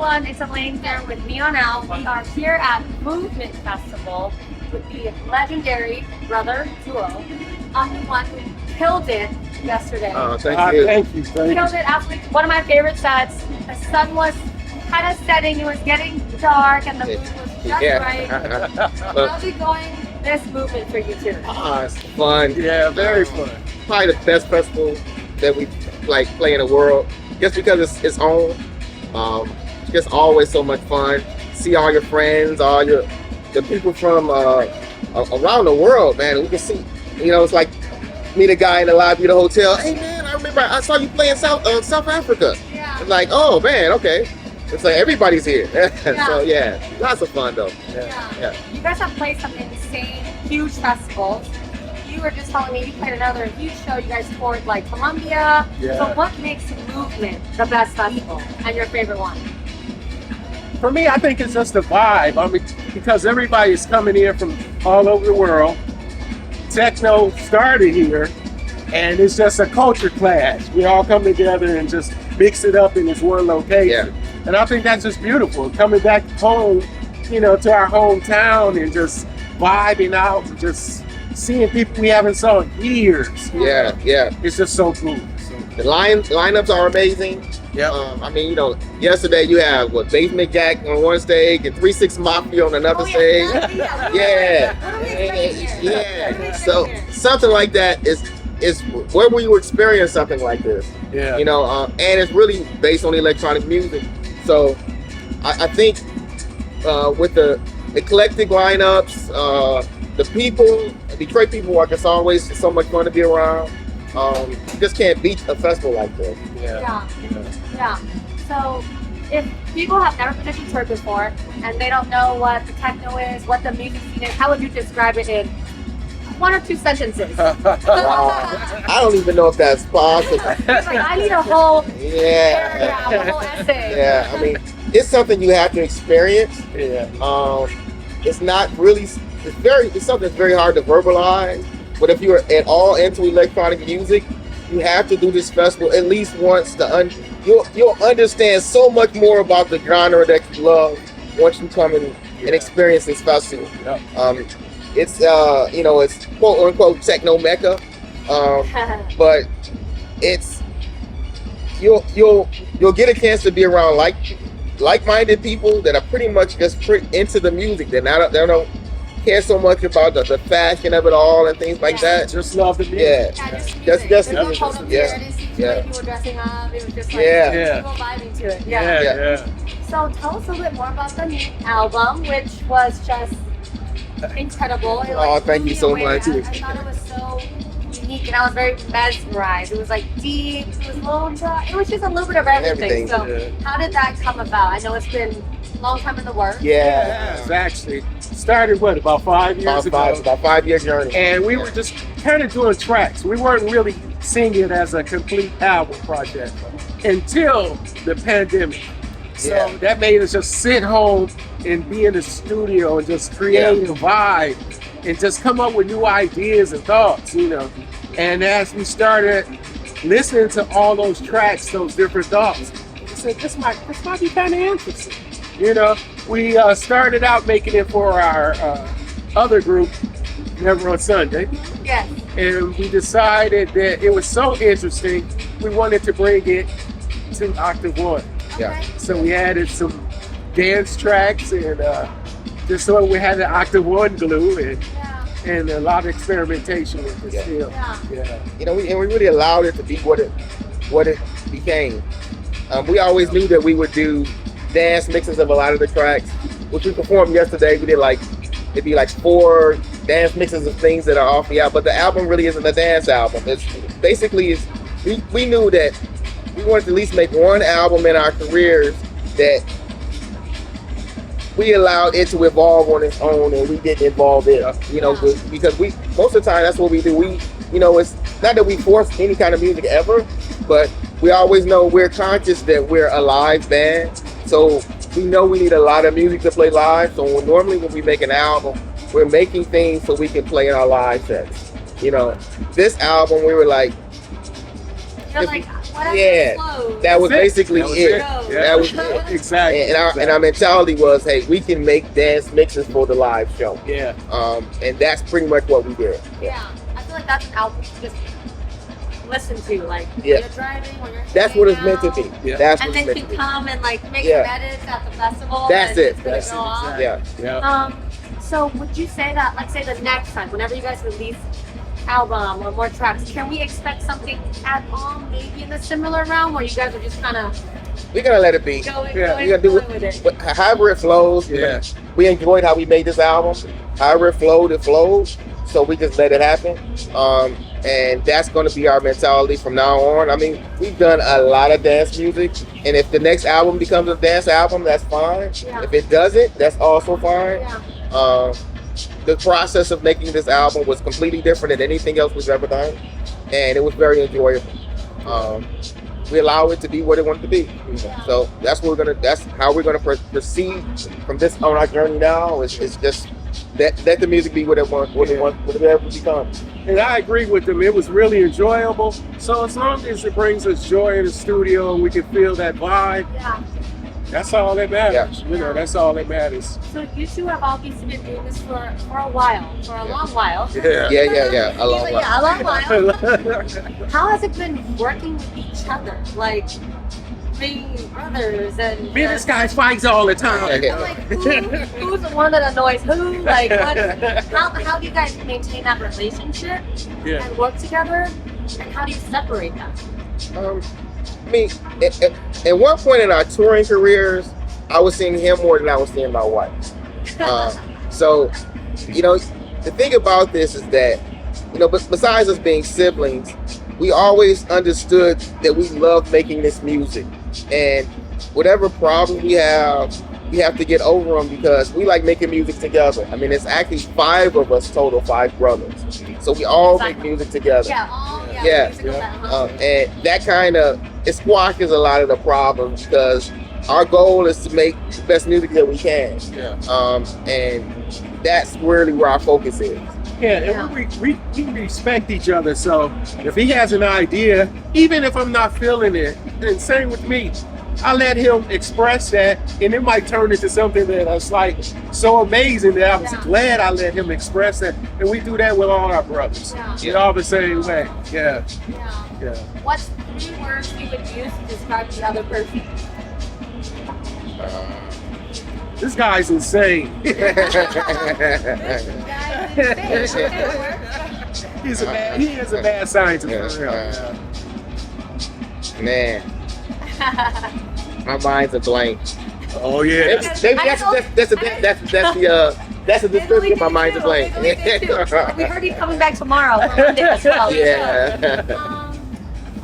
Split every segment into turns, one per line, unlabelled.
everyone, it's Elaine here with Neon Al. We are here at Movement Festival with the legendary brother duo, Octave One, who killed it yesterday.
Thank you.
Thank you.
Killed it, absolutely. One of my favorite sets. The sun was kind of setting, it was getting dark, and the mood was just right. How's it going, this movement for you two?
It's fun.
Yeah, very fun.
Probably the best festival that we like play in the world. Just because it's on. It's just always so much fun. See all your friends, the people from around the world, man. We can see, it's like meet a guy in the lobby of the hotel. Hey man, I remember I saw you play in South Africa.
Yeah.
It's like, oh man, okay. It's like everybody's here.
Yeah.
So yeah, lots of fun though.
Yeah. You guys have played some insane, huge festivals. You were just telling me you played another huge show. You guys toured like Colombia.
Yeah.
So what makes Movement the best festival and your favorite one?
For me, I think it's just the vibe. I mean, because everybody's coming in from all over the world. Techno started here, and it's just a culture clash. We all come together and just mix it up in this one location.
Yeah.
And I think that's just beautiful. Coming back home, to our hometown and just vibing out and just seeing people we haven't saw in years.
Yeah.
It's just so cool.
The lineups are amazing.
Yeah.
Yesterday you have Basement Jack on one stage and 3-6 Mafia on another stage. Yeah. So something like that is where will you experience something like this?
Yeah.
And it's really based on electronic music. So I think with the eclectic lineups, the people, Detroit people are just always so much fun to be around. You just can't beat a festival like this.
Yeah. So if people have never been to Detroit before and they don't know what the techno is, what the music scene is, how would you describe it in 1 or 2 sentences?
I don't even know if that's possible.
I need a whole paragraph, a whole essay.
Yeah, I mean, it's something you have to experience.
Yeah.
It's not really. It's something that's very hard to verbalize. But if you're at all into electronic music, you have to do this festival at least once. You'll understand so much more about the genre that you love once you come and experience this festival.
Yeah.
It's it's quote unquote techno mecca, but it's you'll get a chance to be around like-minded people that are pretty much just into the music. They don't care so much about the fashion of it all and things like that.
Just love the music.
Just
the music. People dressing up. It was just like people vibing to it.
Yeah.
So tell us a little bit more about the new album, which was just incredible. It,
thank you so much.
I thought it was so unique, and I was very mesmerized. It was like deep. It was low. It was just a little bit of everything. So how did that come about? I know it's been a long time in the works.
Yeah.
It's actually started about 5 years ago.
It's about 5-year journey.
And we were just kind of doing tracks. We weren't really seeing it as a complete album project until the pandemic. So that made us just sit home and be in the studio and just create a vibe and just come up with new ideas and thoughts, And as we started listening to all those tracks, those different thoughts, we said, this might be kind of interesting. We started out making it for our other group, Never on Sunday.
Yes.
And we decided that it was so interesting, we wanted to bring it to Octave One.
Yeah.
So we added some dance tracks and just so we had the Octave One glue and a lot of experimentation with the still.
We really allowed it to be what it became. We always knew that we would do dance mixes of a lot of the tracks, which we performed yesterday. We did it'd be 4 dance mixes of things that are off the album, but the album really isn't a dance album. It's basically we knew that we wanted to at least make one album in our careers that we allowed it to evolve on its own, and we didn't involve it. Because we most of the time that's what we do. It's not that we force any kind of music ever, but we always know we're conscious that we're a live band. So we know we need a lot of music to play live. So normally when we make an album, we're making things so we can play in our live sets. This album, we were like,
Whatever
Yeah,
flows.
that was basically
That was
it.
it.
That was it.
Exactly.
And our mentality was, hey, we can make dance mixes for the live show.
Yeah.
And that's pretty much what we did.
Yeah, I feel like that's an album to just listen to, like when
Yeah.
you're driving, when you're
That's
hanging
what it's meant to
out,
be.
Yeah.
That's
and
what it's
then
meant
you
to be.
come and like make
Yeah.
some edits at the festival.
That's
and
it.
It's gonna
That's
go off.
exactly.
Yeah.
Yeah.
So would you say that, like, say the next time, whenever you guys release album or more tracks, can we expect something at all, maybe in a similar realm, where you guys are just kind of
We're gonna let it be.
going,
Yeah.
going,
We're gonna do
going with it?
it. However it flows.
Yeah.
We enjoyed how we made this album. However it flowed, it flowed. So we just let it happen. And that's going to be our mentality from now on. I mean, we've done a lot of dance music, and if the next album becomes a dance album, that's fine.
Yeah.
If it doesn't, that's also fine.
Yeah.
The process of making this album was completely different than anything else we've ever done, and it was very enjoyable. We allow it to be what it wanted to be. So that's what that's how we're gonna proceed from this on our journey now. It's just let the music be what it wants, what it ever becomes.
And I agree with them. It was really enjoyable. So as long as it brings us joy in the studio and we can feel that vibe,
Yeah.
that's all that matters.
Yeah.
You know, that's all that matters.
So you two have obviously been doing this for a while, for a long while.
Yeah.
Yeah. A long while.
Yeah, a long while. How has it been working with each other? Like being brothers and
Me and this guy fights all the time.
Yeah.
I'm like, who's the one that annoys who? Like, how do you guys maintain that relationship
Yeah.
and work together? And how do you separate that?
I mean, at one point in our touring careers, I was seeing him more than I was seeing my wife. So, you know, the thing about this is that, you know, but besides us being siblings, we always understood that we love making this music, and whatever problem we have to get over them because we like making music together. I mean, it's actually 5 of us total, 5 brothers, so we all make music together.
Yeah,
And that kind of it squashes a lot of the problems because our goal is to make the best music that we can. And that's really where our focus is.
Yeah, and we respect each other. So if he has an idea, even if I'm not feeling it, and same with me, I let him express that, and it might turn into something that's like so amazing that I was glad I let him express that. And we do that with all our brothers. We're all the same way. Yeah.
What's 3 words you would use to describe the other person?
This guy's insane. He is a mad scientist for real.
Man, my mind's a blank.
Oh yeah.
That's the description of my mind's a blank.
We heard he's coming back tomorrow. As well,
Yeah.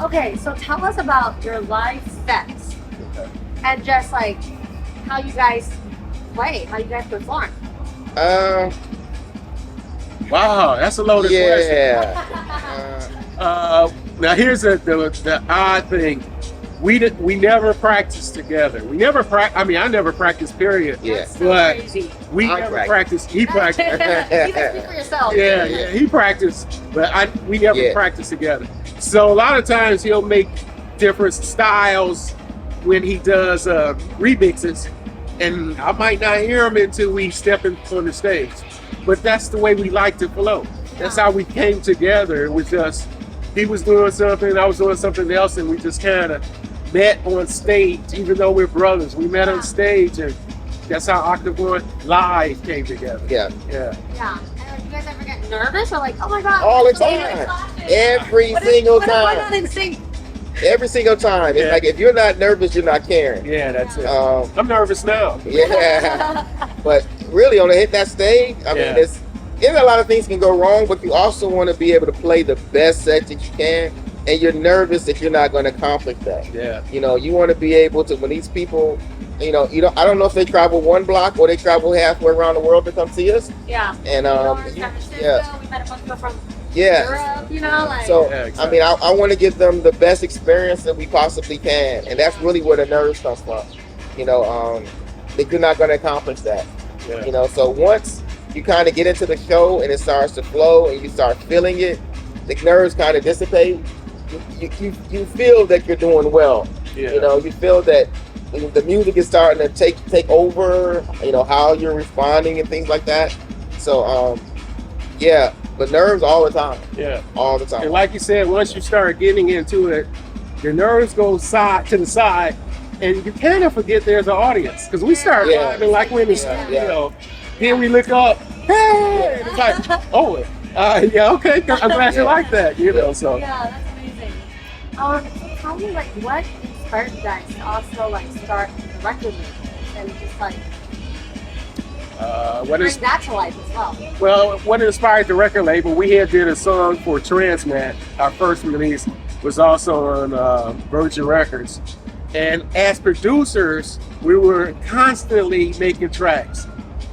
Okay, so tell us about your live sets and just like how you guys play, how you guys perform.
Wow, that's a loaded question.
Yeah.
Now here's the odd thing. We never practiced together. We never I never practiced, period.
Yeah.
That's so
But
crazy.
we
I
never
practiced.
practiced. He practiced.
You can speak for yourself.
Yeah, he practiced, but we never
Yeah.
practiced together. So a lot of times he'll make different styles when he does remixes, and I might not hear him until we step in on the stage. But that's the way we like to flow. That's how we came together. It was just he was doing something, I was doing something else, and we just kind of met on stage. Even though we're brothers, we met on stage, and that's how Octave One live came together.
Yeah.
Yeah. And you guys ever get nervous or like, oh my god?
All the time. Every single
What if we're not
time.
in sync?
Every single time. It's like if you're not nervous, you're not caring.
Yeah, that's it.
Um,
I'm nervous now.
Yeah. But really, on hit that stage, I mean, there's a lot of things can go wrong, but you also want to be able to play the best set that you can, and you're nervous that you're not going to accomplish that.
Yeah.
You know, you want to be able to, when these people, I don't know if they travel 1 block or they travel halfway around the world to come see us.
Yeah.
And
San Francisco, we met a bunch of people from Europe, like.
So,
exactly.
I want to give them the best experience that we possibly can, and that's really where the nerves come from. That you're not going to accomplish that.
Yeah.
So once you kind of get into the show and it starts to flow and you start feeling it, the nerves kind of dissipate, you feel that you're doing well.
Yeah.
You know, you feel that the music is starting to take over. You know how you're responding and things like that. So yeah, but nerves all the time.
Yeah.
All the time.
And like you said, once you start getting into it, your nerves go side to the side, and you kind of forget there's an audience because we start vibing like we're in the studio. Then we look up, hey, and it's like, oh, yeah, okay, I'm glad you like that, you know. So
yeah, that's amazing. Tell me, like, what inspired you guys to also like start the record label and just like bring that to life as well?
Well, what inspired the record label? We had did a song for Transmat. Our first release was also on Virgin Records, and as producers, we were constantly making tracks.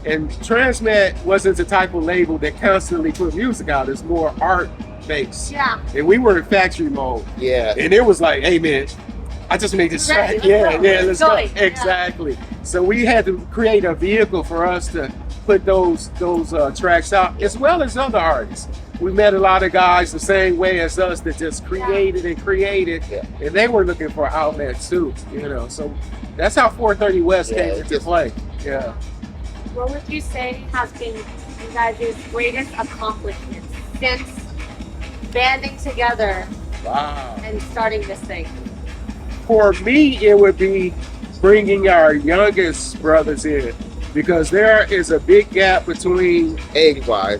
And Transmat wasn't the type of label that constantly put music out. It's more art based.
Yeah.
And we were in factory mode.
Yeah.
And it was like, hey man, I just made this track. Let's go. Exactly. So we had to create a vehicle for us to put those tracks out, as well as other artists. We met a lot of guys the same way as us that just created and created, and they were looking for outlets too, you know. So that's how 430 West came into play. Yeah.
What would you say has been you guys' greatest accomplishment since banding together and starting this thing?
For me, it would be bringing our youngest brothers in, because there is a big gap between
age-wise.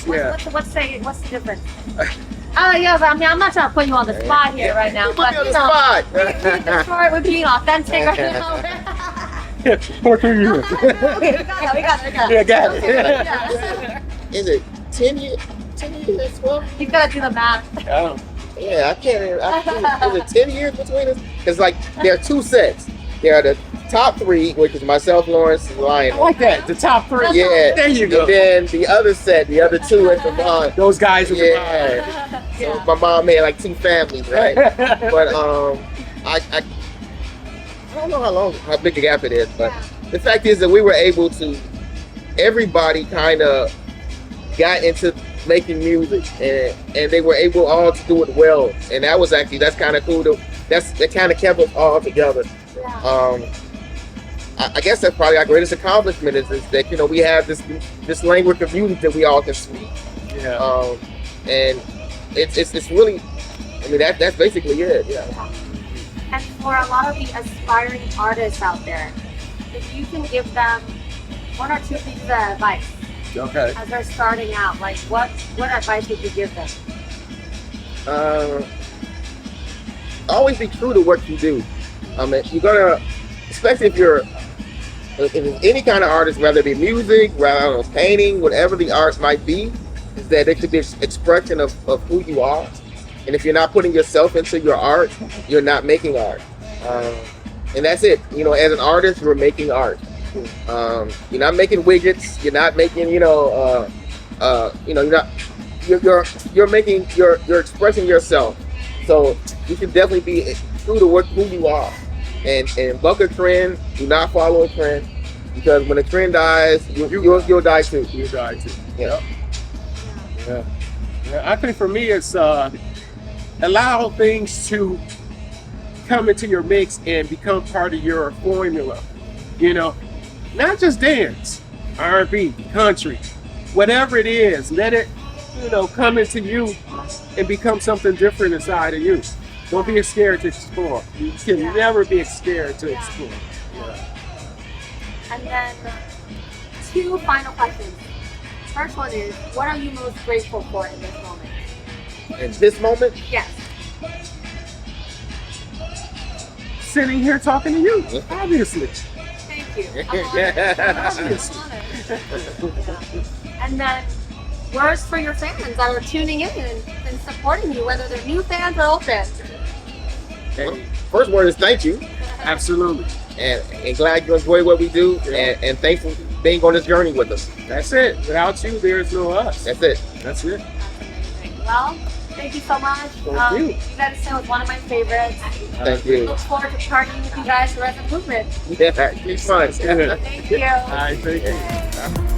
What's the difference? Yeah, but I mean, I'm not trying to put you on the spot here right now, but
you know,
we're being authentic right now.
14 years.
We got it.
Yeah, got it.
Is it 10 years? 10 years? Well,
You gotta do the math.
yeah, I can't. Is it 10 years between us? Because like there are two sets. There are the top three, which is myself, Lawrence, and Lion.
I like that. The top three.
Yeah.
There you go.
And then the other set, the other two at the bottom.
Those guys at the
Yeah. So my mom had like two families, right? But I don't know how big a gap it is, but the fact is that we were able to, everybody kind of got into making music, and they were able all to do it well, and that's kind of cool. That kind of kept us all together. I guess that's probably our greatest accomplishment is that, you know, we have this language of music that we all can speak.
Yeah.
And it's really, I mean, that's basically it. Yeah.
And for a lot of the aspiring artists out there, if you can give them one or two pieces of advice as they're starting out, like what advice would you give them?
Always be true to what you do. I mean, you're gonna, especially if it's any kind of artist, whether it be music, whether painting, whatever the art might be, is that it should be an expression of who you are. And if you're not putting yourself into your art, you're not making art. And that's it. You know, as an artist, you're making art. You're not making widgets. You're not making, you're you're expressing yourself. So you should definitely be true to who you are. And buck a trend. Do not follow a trend, because when a trend dies, you'll die too.
You'll die too.
Yeah.
I think for me, it's allow things to come into your mix and become part of your formula. You know, not just dance, R&B, country, whatever it is. Let it, come into you and become something different inside of you. Don't be scared to explore. You can never be scared to explore.
And then 2 final questions. First one is, what are you most grateful for in this moment?
In this moment?
Yes.
Sitting here talking to you, obviously.
Thank you. I'm honored. And then words for your fans that are tuning in and supporting you, whether they're new fans or old fans.
First word is thank you.
Absolutely.
And glad you enjoy what we do, and thanks for being on this journey with us.
That's it. Without you, there's no us.
That's it.
That's it.
That's amazing. Well, thank you so much.
Thank you.
You guys was one of my favorites.
Thank you.
Look forward to partying with you guys for Res Improvement.
Yeah, it's fun.
Thank you.
All right, thank you.